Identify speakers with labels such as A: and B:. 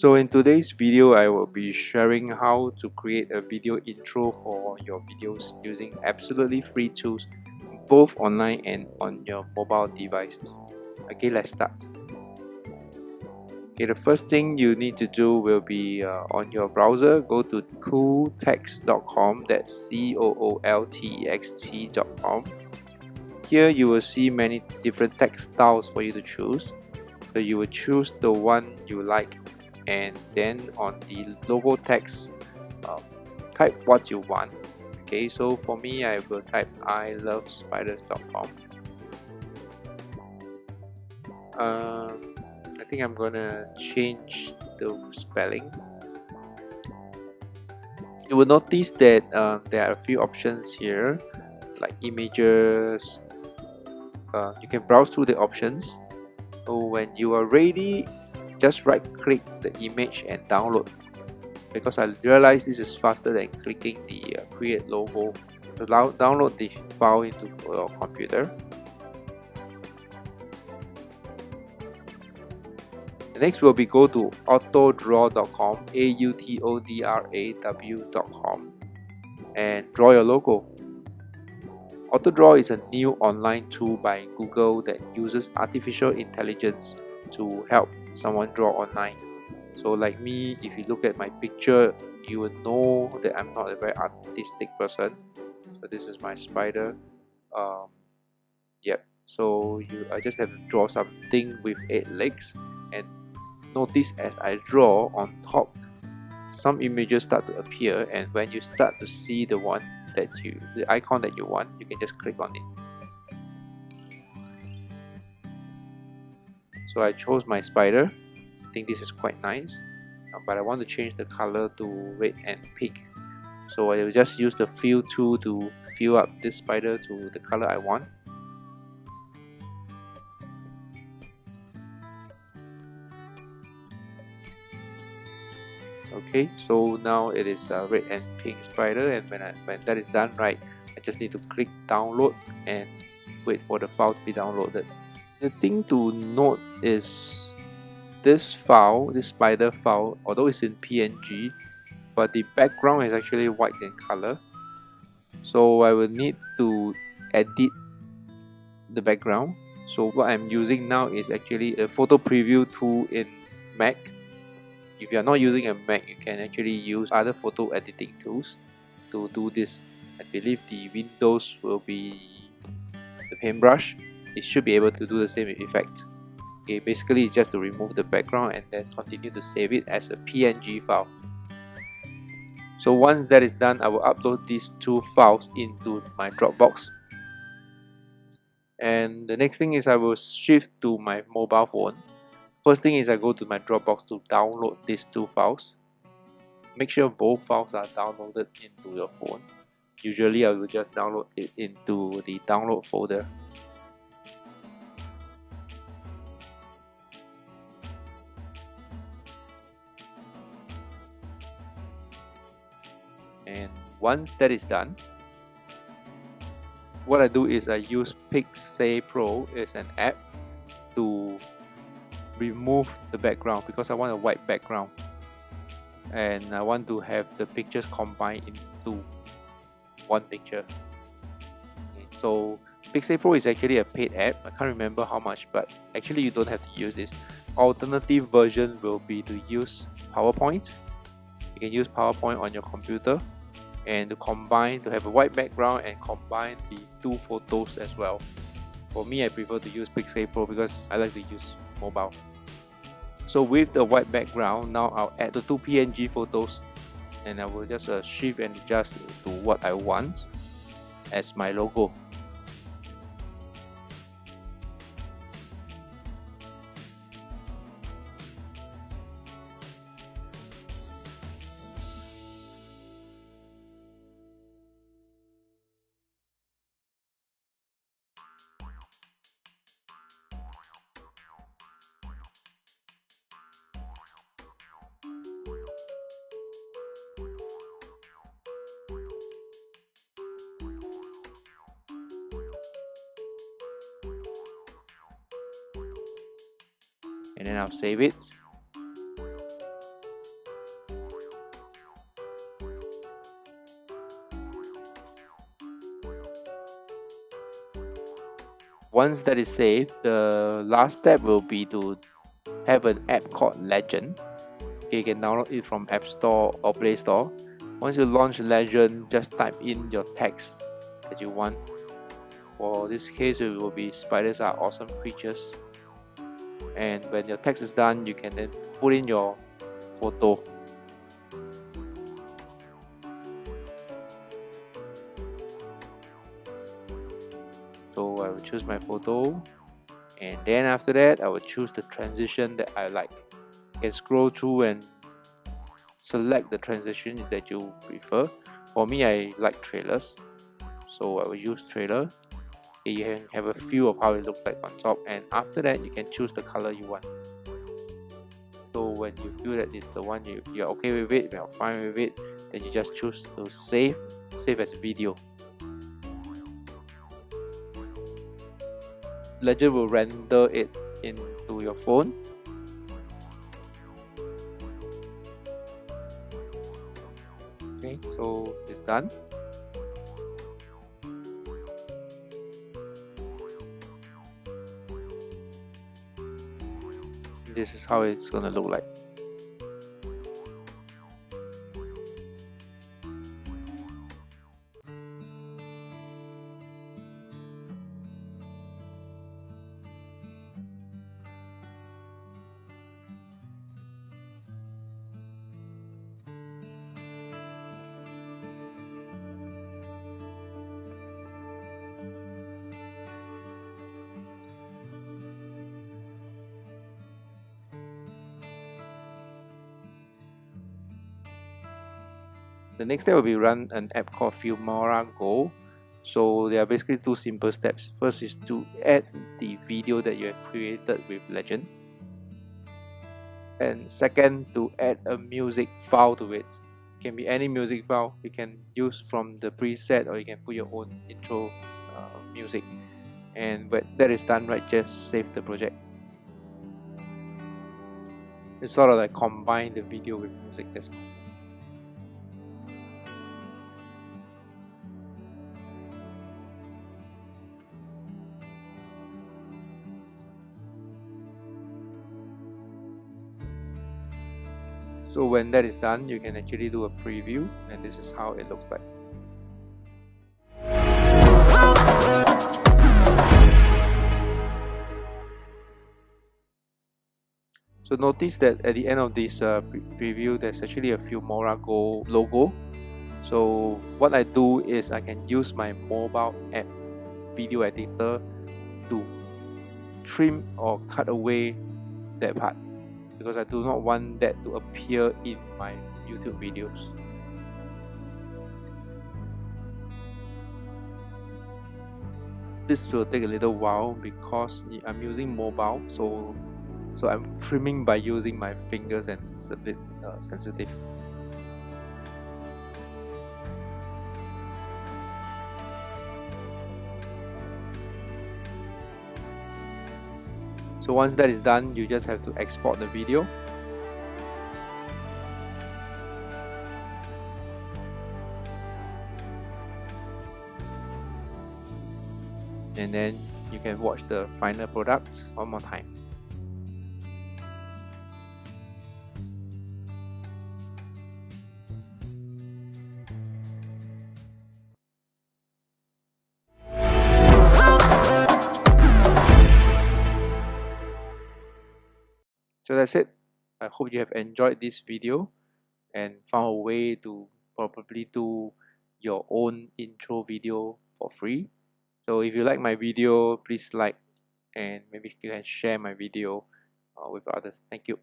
A: So in today's video, I will be sharing how to create a video intro for your videos using absolutely free tools, both online and on your mobile devices. Okay, let's start. Okay, the first thing you need to do will be on your browser, go to cooltext.com, that's cooltext.com. Here you will see many different text styles for you to choose. So you will choose the one you like, and then on the logo text, type what you want. Okay, so for me, I will type ilovespiders.com. I think I'm gonna change the spelling. You will notice that there are a few options here, like images. You can browse through the options. So when you are ready, just right click the image and download, because I realized this is faster than clicking the create logo. So download the file into your computer. The next will be go to autodraw.com, autodraw.com, and draw your logo. Autodraw is a new online tool by Google that uses artificial intelligence to help someone draw online. So like me, if you look at my picture, you will know that I'm not a very artistic person. So this is my spider. Yep. So I just have to draw something with 8 legs, and notice as I draw on top, some images start to appear, and when you start to see the icon that you want, you can just click on it. So I chose my spider. I think this is quite nice, but I want to change the color to red and pink. So I will just use the fill tool to fill up this spider to the color I want. Okay, so now it is a red and pink spider, and when that is done right, I just need to click download and wait for the file to be downloaded. The thing to note is this spider file, although it's in PNG, but the background is actually white in color. So I will need to edit the background. So what I'm using now is actually a photo preview tool in Mac. If you are not using a Mac, you can actually use other photo editing tools to do this. I believe the Windows will be the paintbrush. It should be able to do the same effect. Okay, basically it's just to remove the background and then continue to save it as a PNG file. So once that is done, I will upload these two files into my Dropbox. And the next thing is I will shift to my mobile phone. First thing is I go to my Dropbox to download these two files. Make sure both files are downloaded into your phone. Usually I will just download it into the download folder. And once that is done, what I do is I use picsaypro as an app to remove the background, because I want a white background and I want to have the pictures combined into one picture. Okay, so picsaypro is actually a paid app. I can't remember how much, but actually you don't have to use this. Alternative version will be to use PowerPoint. You can use PowerPoint on your computer and to have a white background and combine the two photos as well. For me, I prefer to use picsaypro because I like to use mobile. So with the white background, now I'll add the two PNG photos, and I will just shift and adjust to what I want as my logo. And then I'll save it. Once that is saved, the last step will be to have an app called Legend. Okay, you can download it from App Store or Play Store. Once you launch Legend, just type in your text that you want. For this case, it will be spiders are awesome creatures. And when your text is done, you can then put in your photo. So I will choose my photo, and then after that I will choose the transition that I like. You can scroll through and select the transition that you prefer. For me, I like trailers, so I will use trailer. Okay, you can have a feel of how it looks like on top, and after that you can choose the color you want. So when you feel that it's the one you're okay with it, you're fine with it, then you just choose to save as video. Legend will render it into your phone. Okay, so it's done. This is how it's gonna look like. The next step will be run an app called Filmora Go. So there are basically two simple steps. First is to add the video that you have created with Legend. And second, to add a music file to it. It can be any music file you can use from the preset, or you can put your own intro music. And when that is done, right, just save the project. It's sort of like combine the video with music, that's all. So when that is done, you can actually do a preview, and this is how it looks like. So notice that at the end of this preview, there's actually a Filmora Go logo. So what I do is I can use my mobile app video editor to trim or cut away that part, because I do not want that to appear in my YouTube videos. This will take a little while because I'm using mobile, so I'm trimming by using my fingers, and it's a bit sensitive. So once that is done, you just have to export the video. And then you can watch the final product one more time. So that's it. I hope you have enjoyed this video and found a way to probably do your own intro video for free. So if you like my video, please like, and maybe you can share my video with others. Thank you.